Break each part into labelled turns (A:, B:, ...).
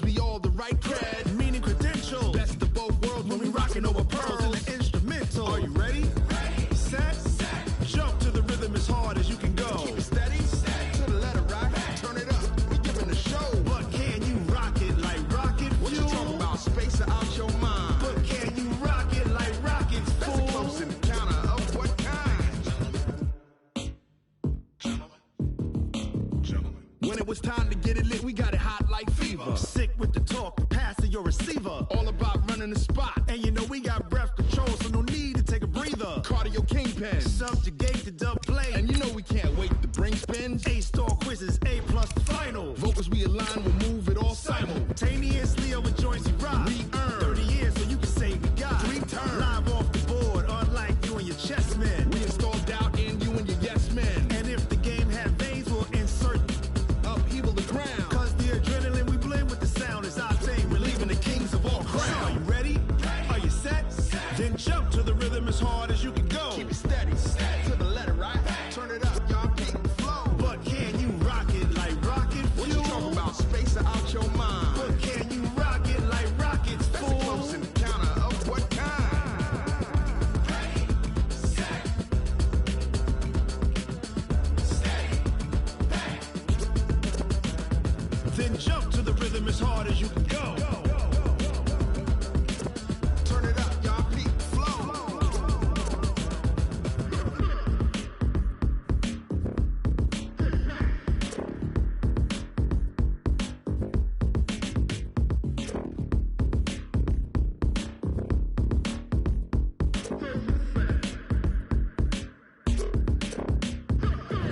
A: be all the right cred, meaning credentials. Best of both worlds when we rockin' over pearls in the instrumental. Are you ready? Ready. Set. Jump to the rhythm as hard as you can go. Keep it steady. To the letter right. Turn it up. We giving the show. But can you rock it like rocket fuel? What you talking about? Space out your mind. But can you rock it like rockets, fool? That's a close encounter of what kind? Gentlemen. When it was time to get it lit, we got it hot like fever. Sick with the talk, pass to your receiver. All about running the spot. And you know we got breath control, so no need to take a breather. Cardio kingpin, subjugate the dub play. And you know we can't wait to bring spins. A-star quizzes, A+ the final. Vocals we align, we'll move it all simultaneously over joints we rock. We earn 30 years, so you can say we got 3 turns. Live off the board, unlike you and your chess men. We install doubt in you and your yes men. And if the game had veins, we'll insert upheaval the ground. Cause the adrenaline we blend with the sound is our thing. Relieving the kings of all crowns. So are you ready? Are you set? Then jump to the rhythm as hard as you can go. Keep it steady. To the letter right. Turn it up, y'all peak the flow. But can you rock it like rocket fuel? What you talking about? Space out your mind. But can you rock it like rockets, fool? That's a close encounter of what kind? Ready, set, steady, then jump to the rhythm as hard as you can go. Turn it up, y'all peak the flow.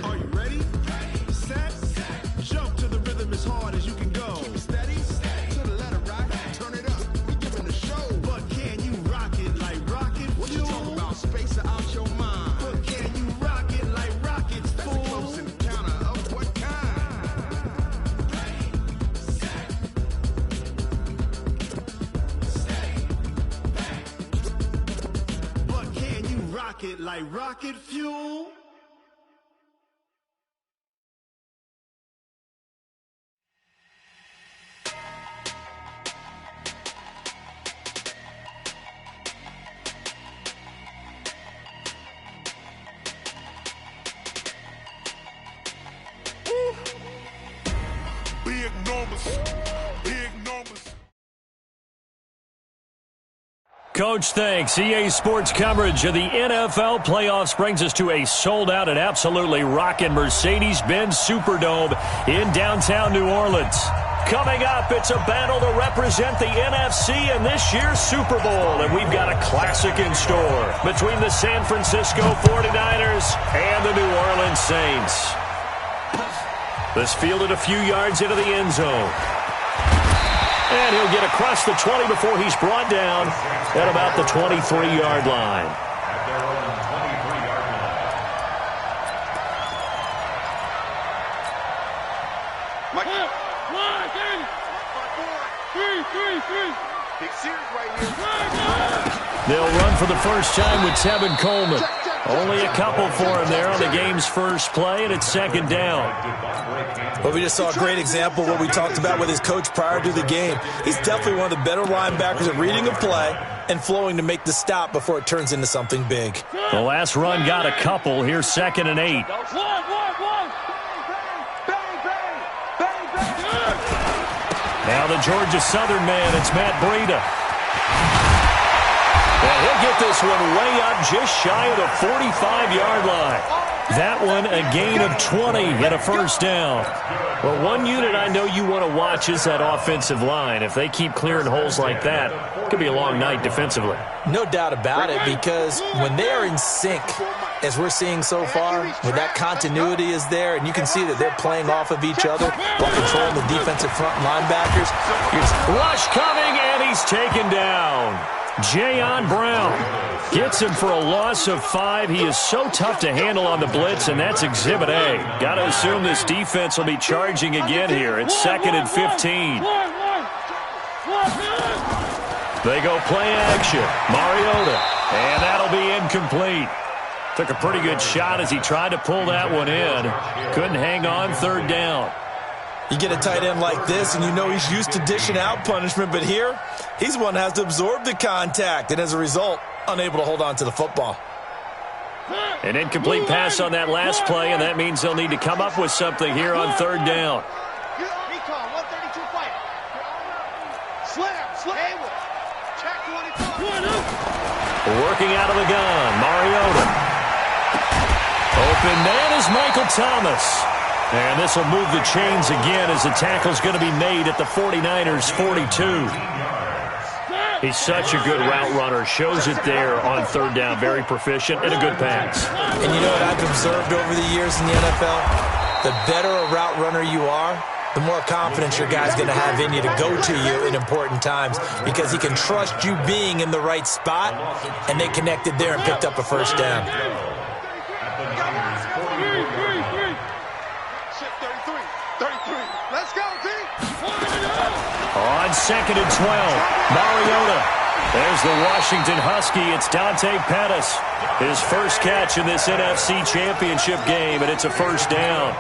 A: Are you ready? Set. Jump to the rhythm as hard as you can go. Keep it steady. To the letter right. Turn it up. We giving the show. But can you rock it like rocket fuel? What you talking about? Space out your mind. But can you rock it like rockets, fool? That's a close encounter of what kind? Ready, set, steady, but can you rock it like rocket fuel?
B: Big numbers.
C: Coach, thanks. EA Sports coverage of the NFL playoffs brings us to a sold-out and absolutely rocking Mercedes-Benz Superdome in downtown New Orleans. Coming up, it's a battle to represent the NFC in this year's Super Bowl, and we've got a classic in store between the San Francisco 49ers and the New Orleans Saints. This fielded a few yards into the end zone. And he'll get across the 20 before he's brought down at about the 23-yard line. They'll run for the first time with Tevin Coleman. Only a couple for him there on the game's first play, and it's second down.
D: Well, we just saw a great example of what we talked about with his coach prior to the game. He's definitely one of the better linebackers at reading a play and flowing to make the stop before it turns into something big.
C: The last run got a couple. Here's 2nd and 8. Now the Georgia Southern man, it's Matt Breida. And he'll get this one way up just shy of the 45-yard line. That one a gain of 20 and a first down. Well, one unit I know you want to watch is that offensive line. If they keep clearing holes like that, it could be a long night defensively.
D: No doubt about it, because when they are in sync, as we're seeing so far, when that continuity is there, and you can see that they're playing off of each other while controlling the defensive front linebackers.
C: Rush coming, and he's taken down. Jayon Brown gets him for a loss of 5. He is so tough to handle on the blitz, and that's Exhibit A. Got to assume this defense will be charging again here. It's 2nd and 15. They go play action. Mariota, and that'll be incomplete. Took a pretty good shot as he tried to pull that one in. Couldn't hang on, 3rd down.
D: You get a tight end like this, and you know he's used to dishing out punishment, but here, he's the one that has to absorb the contact, and as a result, unable to hold on to the football.
C: An incomplete pass on that last play, and that means they'll need to come up with something here on third down. Working out of the gun, Mariota. Open man is Michael Thomas. And this will move the chains again as the tackle's going to be made at the 49ers' 42. He's such a good route runner. Shows it there on third down. Very proficient and a good pass.
D: And you know what I've observed over the years in the NFL? The better a route runner you are, the more confidence your guy's going to have in you to go to you in important times because he can trust you being in the right spot, and they connected there and picked up a first down.
C: On second and 12, Mariota. There's the Washington Husky. It's Dante Pettis. His first catch in this NFC Championship game, and it's a first down.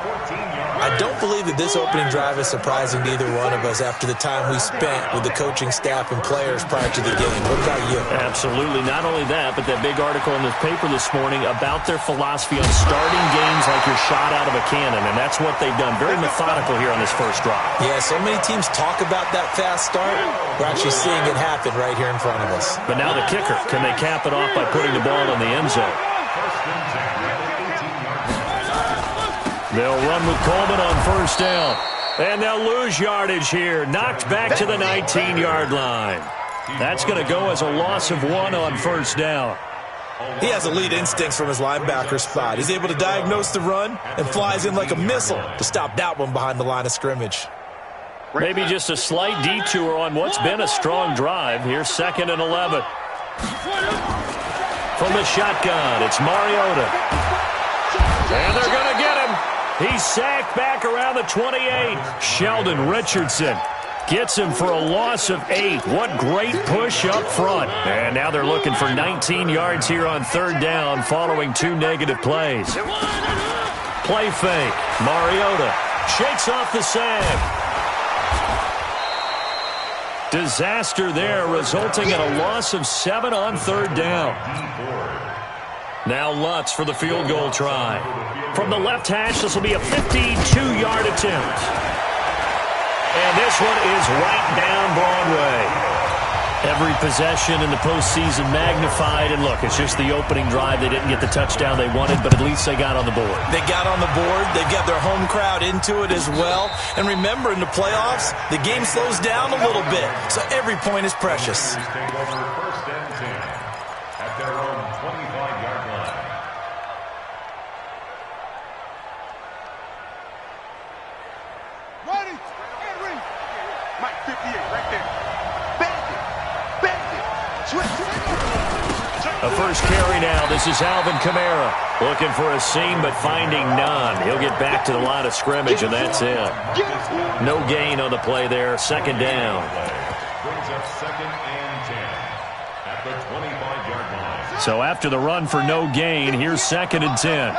D: I don't believe that this opening drive is surprising to either one of us after the time we spent with the coaching staff and players prior to the game. What about you?
C: Absolutely. Not only that, but that big article in the paper this morning about their philosophy on starting games like you're shot out of a cannon, and that's what they've done. Very methodical here on this first drive.
D: Yeah, so many teams talk about that fast start. We're actually seeing it happen right here in front of us.
C: But now the kicker. Can they cap it off by putting the ball in the end zone? They'll run with Coleman on first down. And they'll lose yardage here. Knocked back to the 19-yard line. That's going to go as a loss of 1 on first down.
D: He has elite instincts from his linebacker spot. He's able to diagnose the run and flies in like a missile to stop that one behind the line of scrimmage.
C: Maybe just a slight detour on what's been a strong drive. Here's second and 11. From the shotgun, it's Mariota. And they're going to get him. He's sacked back around the 28. Sheldon Richardson gets him for a loss of 8. What great push up front. And now they're looking for 19 yards here on third down following 2 negative plays. Play fake. Mariota shakes off the sag. Disaster there, resulting in a loss of 7 on third down. Now Lutz for the field goal try. From the left hash, this will be a 52-yard attempt. And this one is right down Broadway. Every possession in the postseason magnified. And look, it's just the opening drive. They didn't get the touchdown they wanted, but at least they got on the board.
D: They got on the board. They've got their home crowd into it as well. And remember, in the playoffs, the game slows down a little bit. So every point is precious.
C: A first carry now. This is Alvin Kamara. Looking for a seam, but finding none. He'll get back to the line of scrimmage, and that's it. No gain on the play there. Second down. So after the run for no gain, here's second and 10.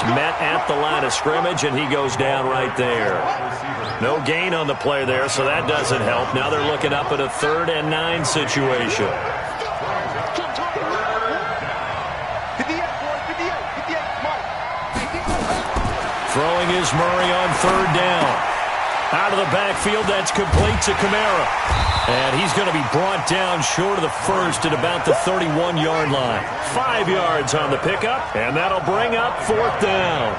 C: Met at the line of scrimmage, and he goes down right there. No gain on the play there, so that doesn't help. Now they're looking up at a 3rd and 9 situation. Throwing is Murray on third down. Out of the backfield, that's complete to Kamara. And he's going to be brought down short of the first at about the 31-yard line. 5 yards on the pickup, and that'll bring up 4th down.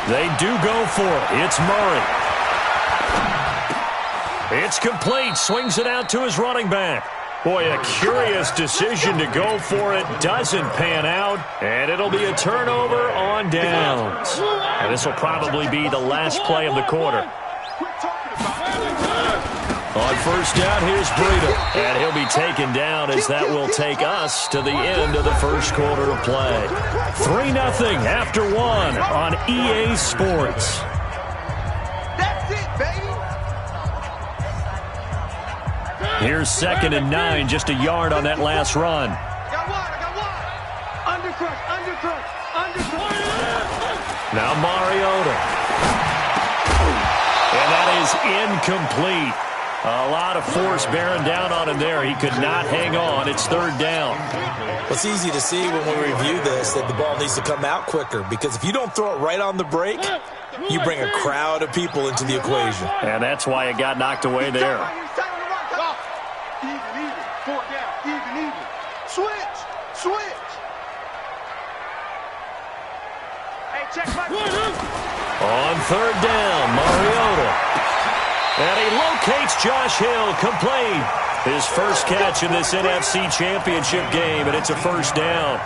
C: They do go for it. It's Murray. It's complete. Swings it out to his running back. Boy, a curious decision to go for it. Doesn't pan out, and it'll be a turnover on downs. And this will probably be the last play of the quarter. On first down, here's Breida. And he'll be taken down as that will take us to the end of the first quarter of play. 3-0 after 1 on EA Sports.
A: That's it, baby.
C: Here's 2nd and 9, just a yard on that last run.
A: I got one. Undercrush.
C: Now Mariota. And that is incomplete. A lot of force bearing down on him there. He could not hang on. It's 3rd down.
D: Well, it's easy to see when we review this that the ball needs to come out quicker, because if you don't throw it right on the break, you bring a crowd of people into the equation.
C: And that's why it got knocked away there.
A: Even. 4th down. Even. Switch. Hey, check my...
C: On 3rd down, Mariota. And he locates Josh Hill, complete. His first catch in this NFC Championship game, and it's a 1st down.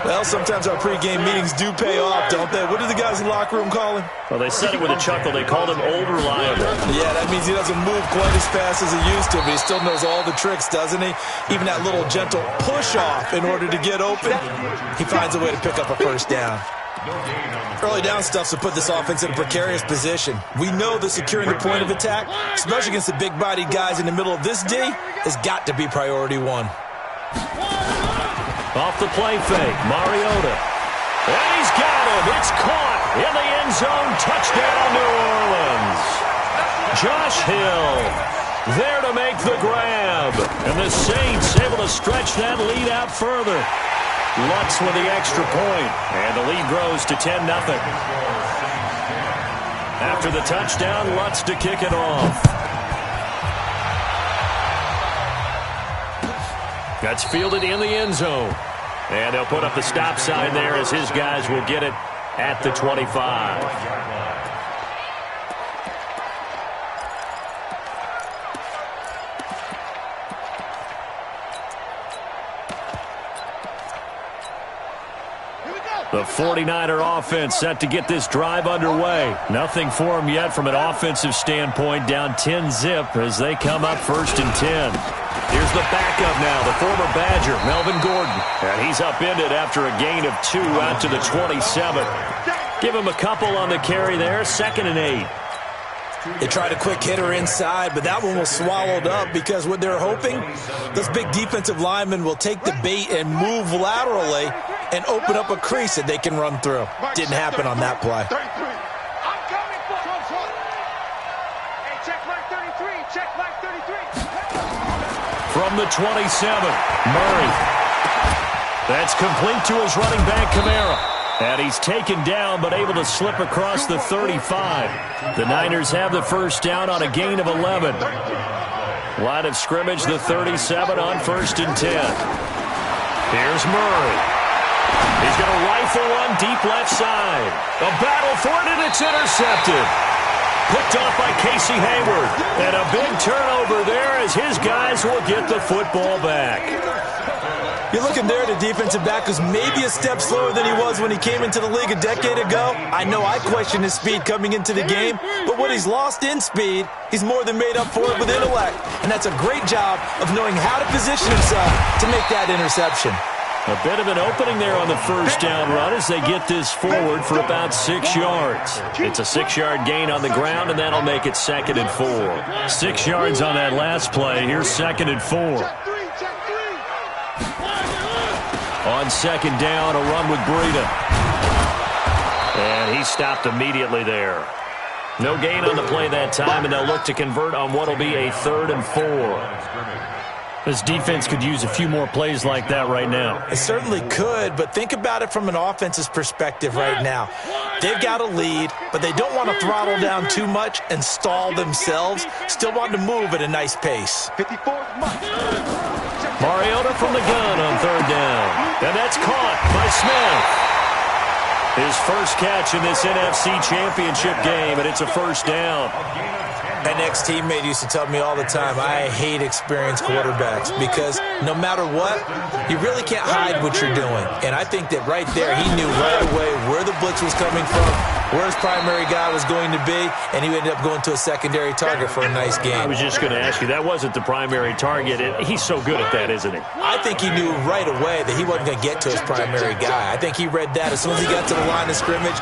D: Well, sometimes our pregame meetings do pay off, don't they? What do the guys in the locker room call him?
C: Well, they said it with a chuckle. They called him old reliable.
D: Yeah, that means he doesn't move quite as fast as he used to, but he still knows all the tricks, doesn't he? Even that little gentle push-off in order to get open, he finds a way to pick up a 1st down. Early down stuff to put this offense in a precarious position. We know that securing the point of attack, especially against the big-bodied guys in the middle of this D, has got to be priority 1.
C: Off the play fake, Mariota. And he's got him. It's caught in the end zone. Touchdown, New Orleans. Josh Hill there to make the grab. And the Saints able to stretch that lead out further. Lutz with the extra point, and the lead grows to 10-0. After the touchdown, Lutz to kick it off. That's fielded in the end zone. And they'll put up the stop sign there as his guys will get it at the 25. The 49er offense set to get this drive underway. Nothing for them yet from an offensive standpoint. Down 10-zip as they come up 1st and 10. Here's the backup now, the former Badger, Melvin Gordon. And he's upended after a gain of 2 out to the 27. Give him a couple on the carry there, 2nd and 8.
D: They tried a quick hitter inside, but that one was swallowed up because what they're hoping, those big defensive linemen will take the bait and move laterally and open up a crease that they can run through. Didn't happen on that play.
C: From the 27, Murray. That's complete to his running back, Kamara. And he's taken down, but able to slip across the 35. The Niners have the 1st down on a gain of 11. Line of scrimmage, the 37 on 1st and 10. Here's Murray. He's going to rifle one deep left side. A battle for it, and it's intercepted. Picked off by Casey Hayward. And a big turnover there as his guys will get the football back.
D: You're looking there at a defensive back who's maybe a step slower than he was when he came into the league a decade ago. I know I questioned his speed coming into the game, but what he's lost in speed, he's more than made up for it with intellect. And that's a great job of knowing how to position himself to make that interception.
C: A bit of an opening there on the 1st down run as they get this forward for about 6 yards. It's a 6-yard gain on the ground, and that'll make it 2nd and 4. 6 yards on that last play. Here's 2nd and 4. On 2nd down, a run with Breida. And he stopped immediately there. No gain on the play that time, and they'll look to convert on what will be a 3rd and 4. This defense could use a few more plays like that right now.
D: It certainly could, but think about it from an offense's perspective right now. They've got a lead, but they don't want to throttle down too much and stall themselves. Still want to move at a nice pace.
C: Mariota from the gun on 3rd down. And that's caught by Smith. His first catch in this NFC Championship game, and it's a 1st down.
D: An ex-teammate used to tell me all the time, I hate experienced quarterbacks because no matter what, you really can't hide what you're doing. And I think that right there, he knew right away where the blitz was coming from, where his primary guy was going to be, and he ended up going to a secondary target for a nice game.
C: I was just going to ask you, that wasn't the primary target. He's so good at that, isn't he?
D: I think he knew right away that he wasn't going to get to his primary guy. I think he read that as soon as he got to the line of scrimmage,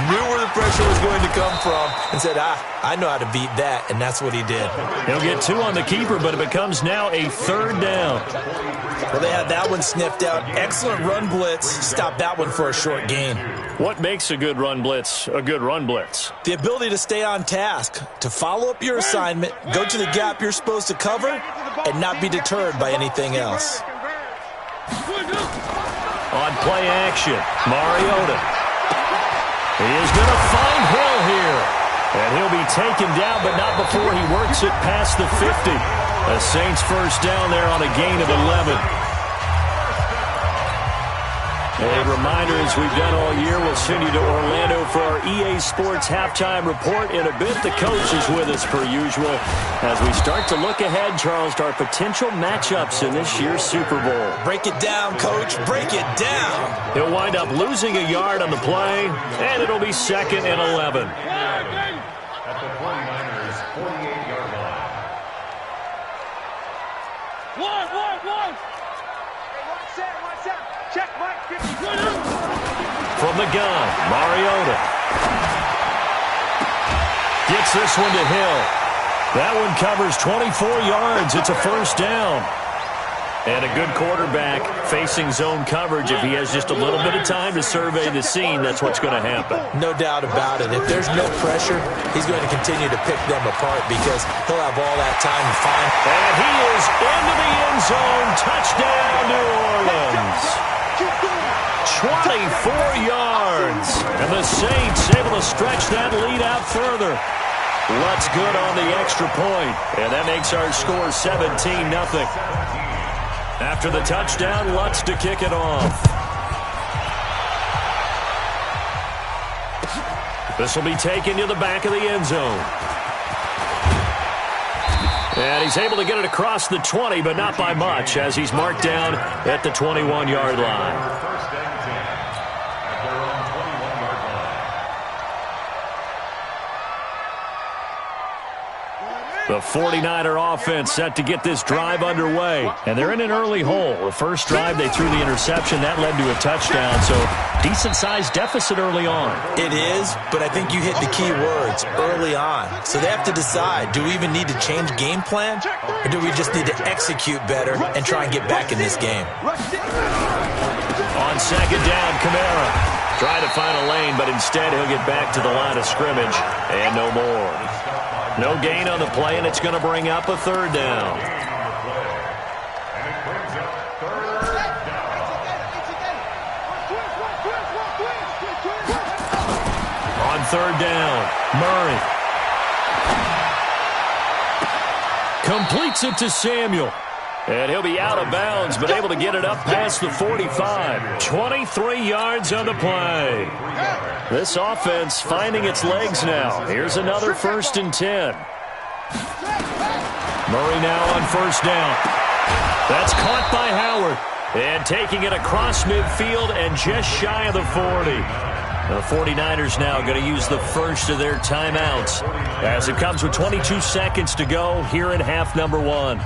D: knew where the pressure was going to come from, and said, I know how to beat that, and that's what he did.
C: He'll get 2 on the keeper, but it becomes now a 3rd down.
D: Well, they had that one sniffed out. Excellent run blitz. Stop that one for a short gain.
C: What makes a good run blitz a good run blitz?
D: The ability to stay on task, to follow up your assignment, go to the gap you're supposed to cover, and not be deterred by anything else.
C: On play action, Mariota. He is going to find Hill here. And he'll be taken down, but not before he works it past the 50. The Saints first down there on a gain of 11. A reminder, as we've done all year, we'll send you to Orlando for our EA Sports halftime report. In a bit, the coach is with us per usual as we start to look ahead, Charles, to our potential matchups in this year's Super Bowl.
D: Break it down, Coach. Break it down.
C: He'll wind up losing a yard on the play, and it'll be 2nd and 11.
A: At the 49ers' 48-yard line.
B: One. Hey, one set. Check, Mike.
C: From the gun, Mariota. Gets this one to Hill. That one covers 24 yards. It's a first down. And a good quarterback facing zone coverage. If he has just a little bit of time to survey the scene, that's what's going to happen.
D: No doubt about it. If there's no pressure, he's going to continue to pick them apart because he'll have all that time to find.
C: And he is into the end zone. Touchdown, New Orleans. 24 yards. And the Saints able to stretch that lead out further. Lutz good on the extra point. And that makes our score 17-0. After the touchdown, Lutz to kick it off. This will be taken to the back of the end zone. And he's able to get it across the 20, but not by much, as he's marked down at the 21-yard line. The 49er offense set to get this drive underway. And they're in an early hole. The first drive, they threw the interception. That led to a touchdown. So, decent-sized deficit early on.
D: It is, but I think you hit the key words, early on. So they have to decide, do we even need to change game plan? Or do we just need to execute better and try and get back in this game?
C: On second down, Kamara. Trying to find a lane, but instead he'll get back to the line of scrimmage. And no more. No gain on the play, and it's going to bring up a 3rd down. On 3rd down, Murray. Completes it to Samuel. And he'll be out of bounds, but able to get it up past the 45. 23 yards on the play. This offense finding its legs now. Here's another 1st and 10. Murray now on 1st down. That's caught by Howard. And taking it across midfield and just shy of the 40. The 49ers now going to use the first of their timeouts as it comes with 22 seconds to go here in half number 1.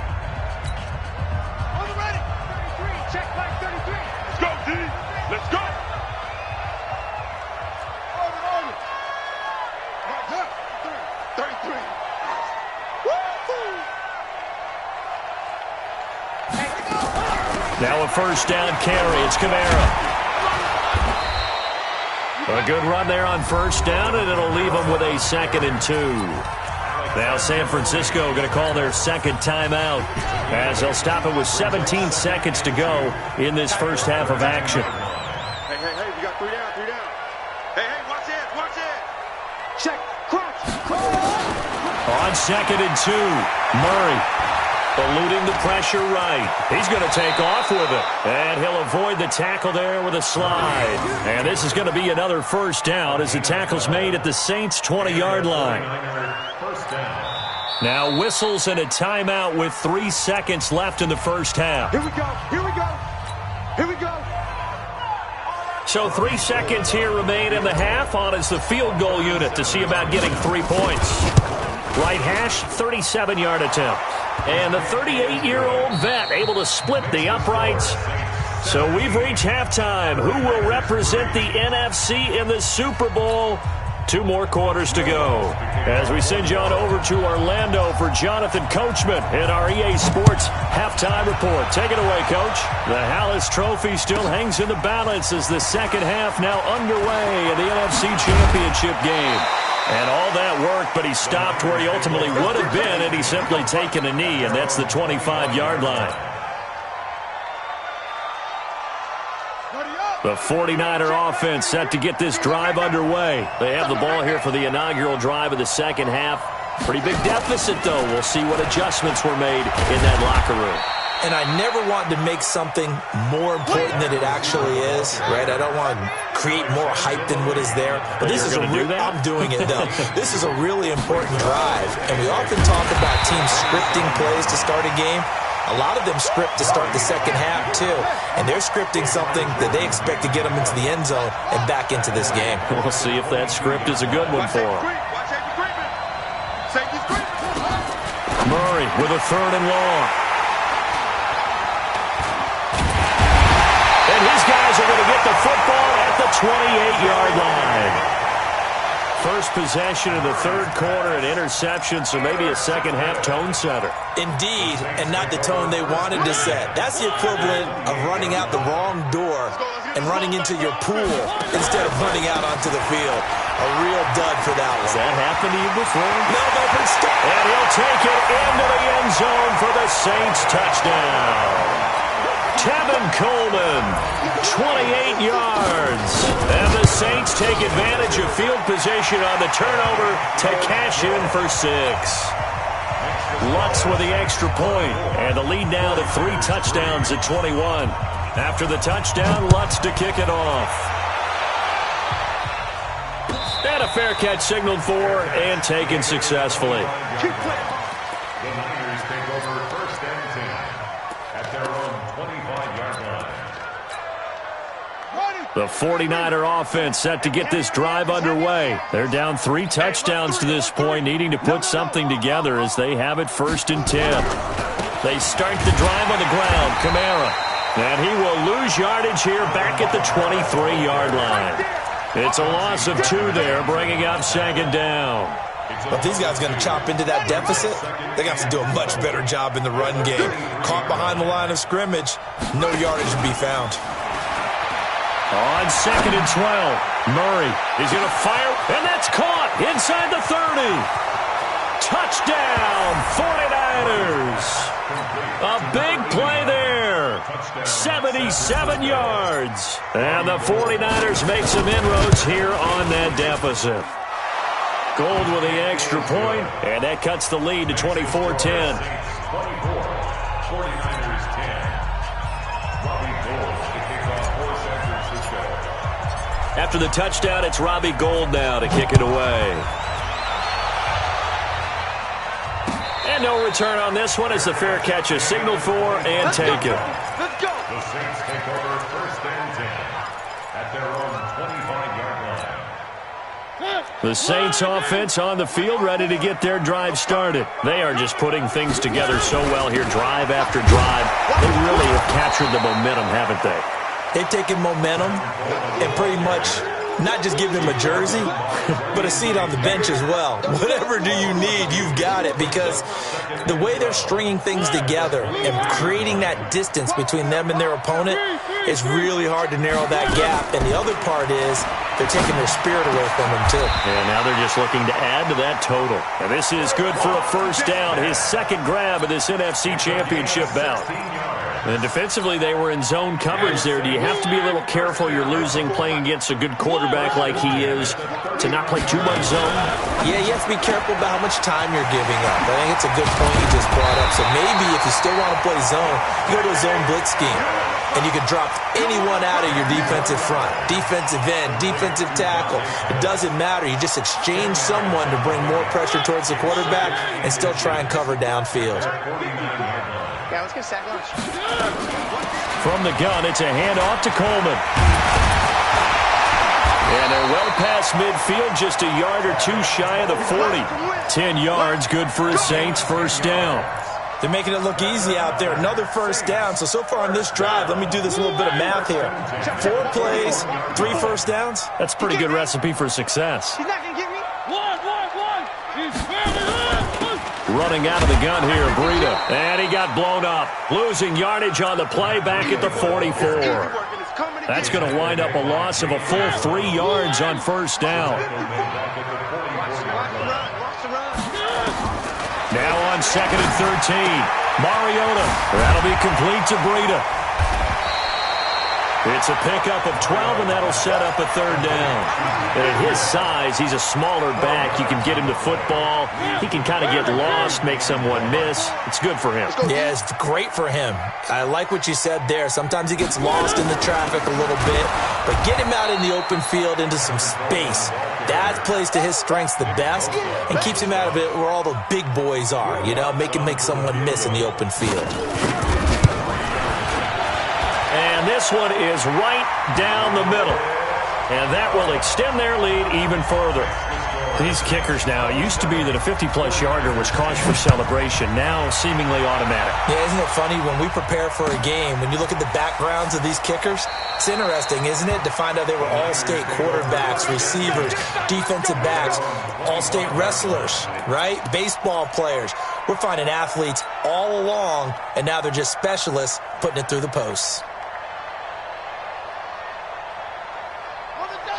C: Now a first down carry. It's Kamara. A good run there on 1st down, and it'll leave them with a 2nd and 2. Now San Francisco going to call their 2nd timeout as they'll stop it with 17 seconds to go in this first half of action.
B: Hey, we got 3 down. Hey, watch it. Check, crouch.
C: On 2nd and 2, Murray. Eluding the pressure right. He's going to take off with it. And he'll avoid the tackle there with a slide. And this is going to be another 1st down as the tackle's made at the Saints' 20-yard line. Now whistles and a timeout with 3 seconds left in the first half.
B: Here we go.
C: So 3 seconds here remain in the half. On is the field goal unit to see about getting 3 points. Right hash, 37-yard attempt. And the 38-year-old vet able to split the uprights. So we've reached halftime. Who will represent the NFC in the Super Bowl? 2 more quarters to go. As we send you on over to Orlando for Jonathan Coachman in our EA Sports Halftime Report. Take it away, Coach. The Hallis Trophy still hangs in the balance as the second half now underway in the NFC Championship game. And all that work, but he stopped where he ultimately would have been had he simply taken a knee, and that's the 25-yard line. The 49er offense set to get this drive underway. They have the ball here for the inaugural drive of the second half. Pretty big deficit, though. We'll see what adjustments were made in that locker room.
D: And I never want to make something more important than it actually is, right? I don't want to create more hype than what is there. But this is I'm doing it, though. This is a really important drive. And we often talk about teams scripting plays to start a game. A lot of them script to start the second half, too. And they're scripting something that they expect to get them into the end zone and back into this game.
C: We'll see if that script is a good one for them. Murray with a 3rd and long. And his guys are going to get the football at the 28-yard line. First possession of the third quarter, an interception, so maybe a second-half tone setter.
D: Indeed, and not the tone they wanted to set. That's the equivalent of running out the wrong door and running into your pool instead of running out onto the field. A real dud for that one.
C: Has that happened to you before?
D: No, but stop.
C: And he'll take it into the end zone for the Saints touchdown. Tevin Coleman, 28 yards. And the Saints take advantage of field position on the turnover to cash in for 6. Lutz with the extra point, and the lead now to 3 touchdowns at 21. After the touchdown, Lutz to kick it off. And a fair catch signaled for and taken successfully.
E: The Niners take over 1st and 10 at their own 25-yard line.
C: The 49er offense set to get this drive underway. They're down 3 touchdowns to this point, needing to put something together as they have it 1st and 10. They start the drive on the ground. Kamara. And he will lose yardage here back at the 23-yard line. It's a loss of 2 there, bringing up 2nd down.
D: But these guys are going to chop into that deficit. They got to do a much better job in the run game. Caught behind the line of scrimmage, no yardage to be found.
C: On 2nd and 12, Murray is going to fire, and that's caught inside the 30. Touchdown, 49ers. A big play there. 77 yards. And the 49ers make some inroads here on that deficit. Gold with the extra point, and that cuts the lead to 24-10.
E: 24, 49ers 10. Robbie Gould to kick off for San Francisco.
C: After the touchdown, it's Robbie Gould now to kick it away. And no return on this one as the fair catch is signaled for and taken.
E: Let's go. The Saints take over 1st and 10 at their own 25-yard line.
C: The Saints offense on the field ready to get their drive started. They are just putting things together so well here, drive after drive. They really have captured the momentum, haven't they?
D: They've taken momentum and pretty much not just give them a jersey, but a seat on the bench as well. Whatever do you need, you've got it, because the way they're stringing things together and creating that distance between them and their opponent, it's really hard to narrow that gap. And the other part is they're taking their spirit away from them, too.
C: And now they're just looking to add to that total. And this is good for a 1st down, his 2nd grab of this NFC Championship bout. And defensively, they were in zone coverage there. Do you have to be a little careful? You're losing playing against a good quarterback like he is to not play too much zone?
D: Yeah, you have to be careful about how much time you're giving up. I think it's a good point you just brought up. So maybe if you still want to play zone, you go to a zone blitz scheme. And you can drop anyone out of your defensive front. Defensive end, defensive tackle. It doesn't matter. You just exchange someone to bring more pressure towards the quarterback and still try and cover downfield.
F: Yeah, let's get sack lunch.
C: From the gun, it's a handoff to Coleman. And they're well past midfield, just a yard or two shy of the 40. 10 yards, good for his Saints, first down.
D: They're making it look easy out there. Another first down. So far on this drive, let me do this little bit of math here. 4 plays, 3 first downs.
C: That's a pretty good recipe for success.
F: He's not going to get me. One.
C: Running out of the gun here, Breida. And he got blown up. Losing yardage on the play back at the 44. That's going to wind up a loss of a full 3 yards on first down. Now on 2nd and 13. Mariota. That'll be complete to Breida. It's a pickup of 12, and that'll set up a 3rd down. And at his size, he's a smaller back. You can get him to football. He can kind of get lost, make someone miss. It's good for him.
D: Yeah, it's great for him. I like what you said there. Sometimes he gets lost in the traffic a little bit, but get him out in the open field into some space. That plays to his strengths the best and keeps him out of it where all the big boys are, you know, make someone miss in the open field.
C: And this one is right down the middle. And that will extend their lead even further. These kickers now, it used to be that a 50-plus yarder was cause for celebration, now seemingly automatic.
D: Yeah, isn't it funny when we prepare for a game, when you look at the backgrounds of these kickers, it's interesting, isn't it, to find out they were all-state quarterbacks, receivers, defensive backs, all-state wrestlers, right? Baseball players. We're finding athletes all along, and now they're just specialists putting it through the posts.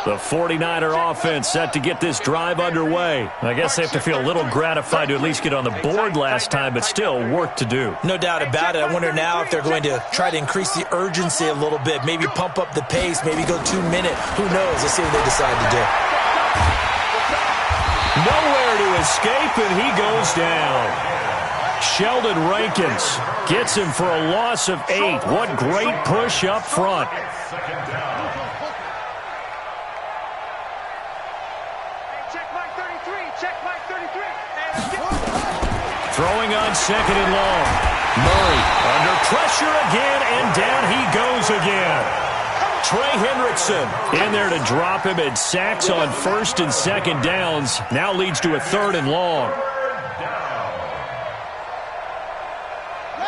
C: The 49er offense set to get this drive underway. I guess they have to feel a little gratified to at least get on the board last time, but still work to do.
D: No doubt about it. I wonder now if they're going to try to increase the urgency a little bit, maybe pump up the pace, maybe go 2 minute. Who knows? Let's see what they decide to do.
C: Nowhere to escape, and he goes down. Sheldon Rankins gets him for a loss of 8. What great push up front. Throwing on 2nd and long. Murray under pressure again, and down he goes again. Trey Hendrickson in there to drop him, and sacks on 1st and 2nd downs. Now leads to a 3rd and long.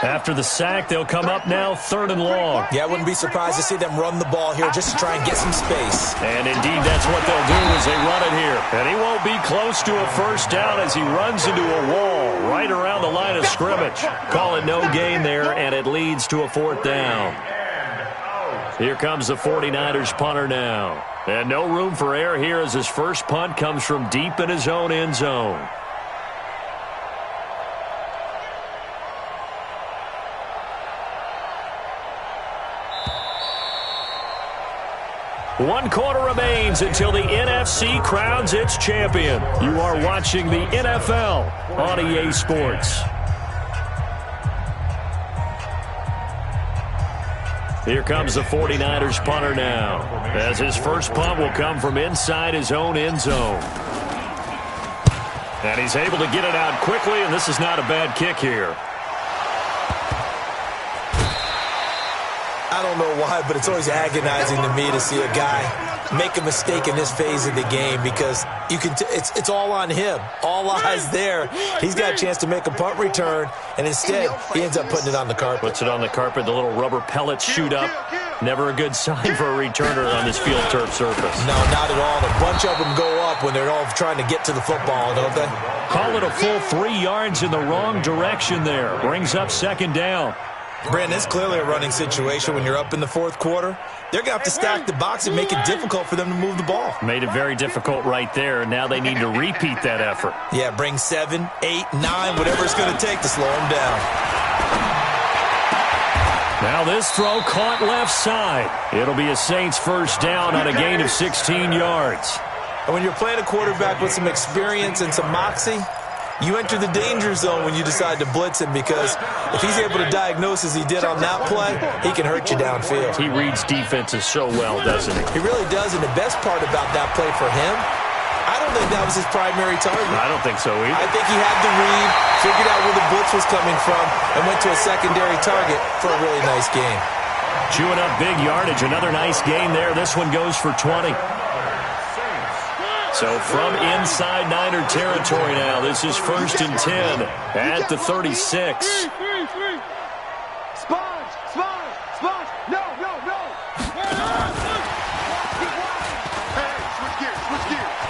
C: After the sack, they'll come up now 3rd and long.
D: Yeah, I wouldn't be surprised to see them run the ball here just to try and get some space.
C: And indeed, that's what they'll do as they run it here. And he won't be close to a first down as he runs into a wall right around the line of scrimmage. Call it no gain there, and it leads to a 4th down. Here comes the 49ers punter now. And no room for error here as his first punt comes from deep in his own end zone. One quarter remains until the NFC crowns its champion. You are watching the NFL on EA Sports. Here comes the 49ers punter now, as his first punt will come from inside his own end zone. And he's able to get it out quickly, and this is not a bad kick here.
D: I don't know why, but it's always agonizing to me to see a guy make a mistake in this phase of the game because you can. It's all on him. All eyes there. He's got a chance to make a punt return, and instead he ends up putting it on the carpet.
C: Puts it on the carpet. The little rubber pellets shoot up. Never a good sign for a returner on this field turf surface.
D: No, not at all. A bunch of them go up when they're all trying to get to the football, don't they?
C: Call it a full 3 yards in the wrong direction there. Brings up 2nd down.
D: Brandon, it's clearly a running situation when you're up in the 4th quarter. They're going to have to stack the box and make it difficult for them to move the ball.
C: Made it very difficult right there. Now they need to repeat that effort.
D: Yeah, bring 7, 8, 9, whatever it's going to take to slow them down.
C: Now this throw caught left side. It'll be a Saints first down on a gain of 16 yards.
D: And when you're playing a quarterback with some experience and some moxie, you enter the danger zone when you decide to blitz him because if he's able to diagnose as he did on that play, he can hurt you downfield.
C: He reads defenses so well, doesn't he?
D: He really does, and the best part about that play for him, I don't think that was his primary target.
C: I don't think so either.
D: I think he had the read, figured out where the blitz was coming from, and went to a secondary target for a really nice gain.
C: Chewing up big yardage. Another nice gain there. This one goes for 20. So from inside Niner territory now, this is 1st and 10 at the 36.
F: Sponge! No!
B: Hey, switch gears.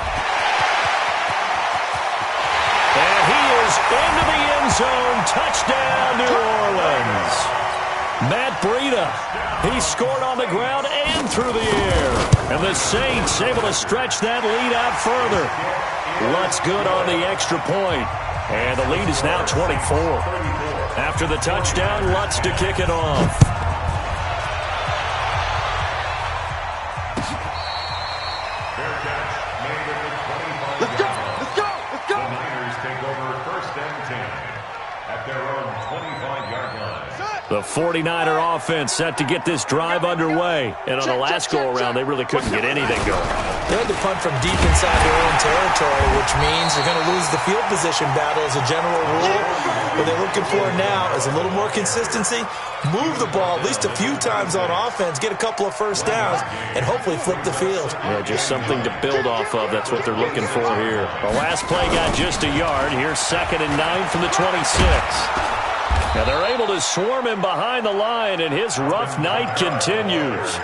C: And he is into the end zone. Touchdown, New Orleans. Matt Breida, he scored on the ground and through the air. And the Saints able to stretch that lead out further. Lutz good on the extra point. And the lead is now 24. After the touchdown, Lutz to kick it off.
B: Let's go!
E: The Niners take over 1st and 10 at their own 25-yard line.
C: The 49er offense set to get this drive underway. And on the last go-around, they really couldn't get anything going.
D: They had to punt from deep inside their own territory, which means they're going to lose the field position battle as a general rule. What they're looking for now is a little more consistency, move the ball at least a few times on offense, get a couple of first downs, and hopefully flip the field.
C: Yeah, just something to build off of. That's what they're looking for here. The last play got just a yard. Here's 2nd and 9 from the 26. Now they're able to swarm him behind the line, and his rough night continues.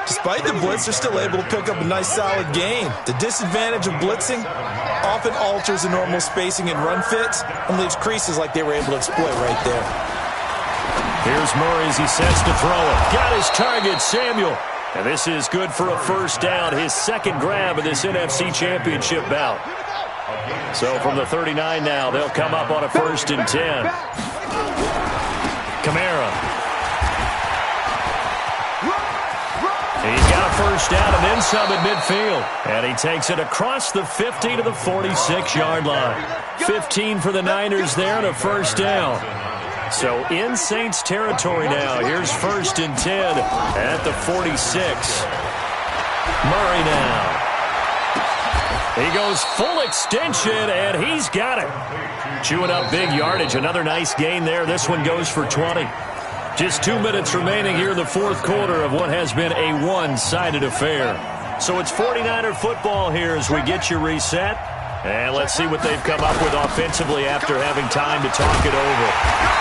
D: Despite the blitz, they're still able to pick up a nice solid gain. The disadvantage of blitzing often alters the normal spacing and run fits and leaves creases like they were able to exploit right there.
C: Here's Murray as he sets to throw it. Got his target, Samuel. And this is good for a first down, his second grab of this NFC Championship bout. So from the 39 now, they'll come up on a 1st and 10. Kamara. He's got a first down and then some at midfield. And he takes it across the 50 to the 46-yard line. 15 for the Niners there and a first down. So in Saints territory now. Here's 1st and 10 at the 46. Murray now. He goes full extension, and he's got it. Chewing up big yardage. Another nice gain there. This one goes for 20. Just 2 minutes remaining here in the fourth quarter of what has been a one-sided affair. So it's 49er football here as we get you reset. And let's see what they've come up with offensively after having time to talk it over.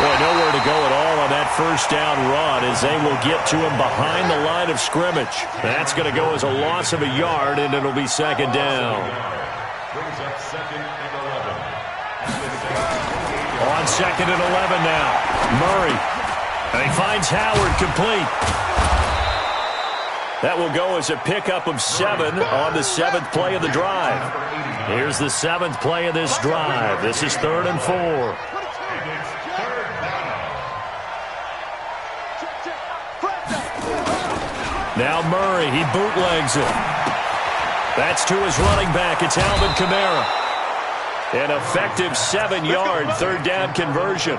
C: Boy, nowhere to go at all on that first down run as they will get to him behind the line of scrimmage. That's going to go as a loss of a yard, and it'll be 2nd down.
E: Brings up 2nd and 11.
C: On 2nd and 11 now. Murray. And he finds Howard complete. That will go as a pickup of 7 on the 7th play of the drive. Here's the 7th play of this drive. This is 3rd and 4. Now Murray, he bootlegs it. That's to his running back. It's Alvin Kamara. An effective 7-yard 3rd down conversion.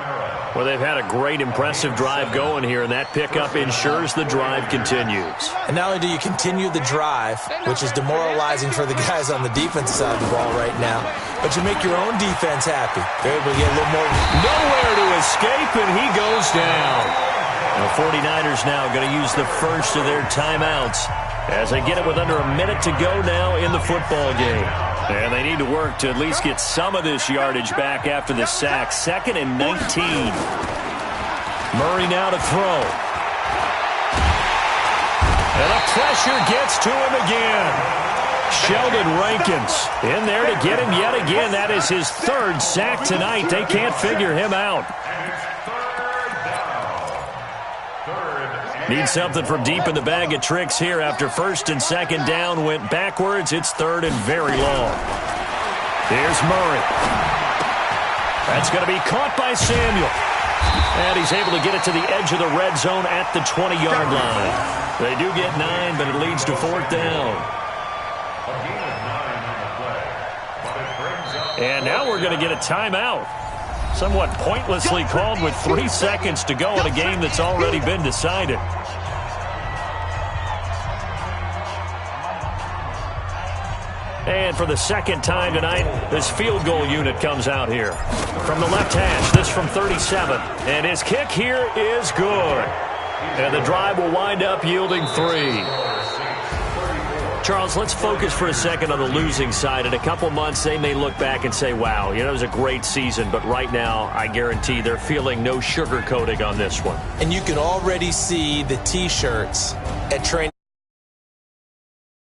C: Well, they've had a great, impressive drive going here, and that pickup ensures the drive continues.
D: And not only do you continue the drive, which is demoralizing for the guys on the defensive side of the ball right now, but you make your own defense happy. They're able to get a little more.
C: Nowhere to escape, and he goes down. The 49ers now going to use the first of their timeouts as they get it with under a minute to go now in the football game. And they need to work to at least get some of this yardage back after the sack. 2nd and 19. Murray now to throw. And the pressure gets to him again. Sheldon Rankins in there to get him yet again. That is his 3rd sack tonight. They can't figure him out. Need something from deep in the bag of tricks here after 1st and 2nd down went backwards. It's 3rd and very long. Here's Murray. That's going to be caught by Samuel. And he's able to get it to the edge of the red zone at the 20-yard line. They do get 9, but it leads to 4th down. And now we're going to get a timeout. Somewhat pointlessly called with 3 seconds to go in a game that's already been decided. And for the 2nd time tonight, this field goal unit comes out here. From the left hash, this from 37. And his kick here is good. And the drive will wind up yielding 3. Charles, let's focus for a second on the losing side. In a couple months, they may look back and say, wow, it was a great season. But right now, I guarantee they're feeling no sugarcoating on this one.
D: And you can already see the T-shirts at training.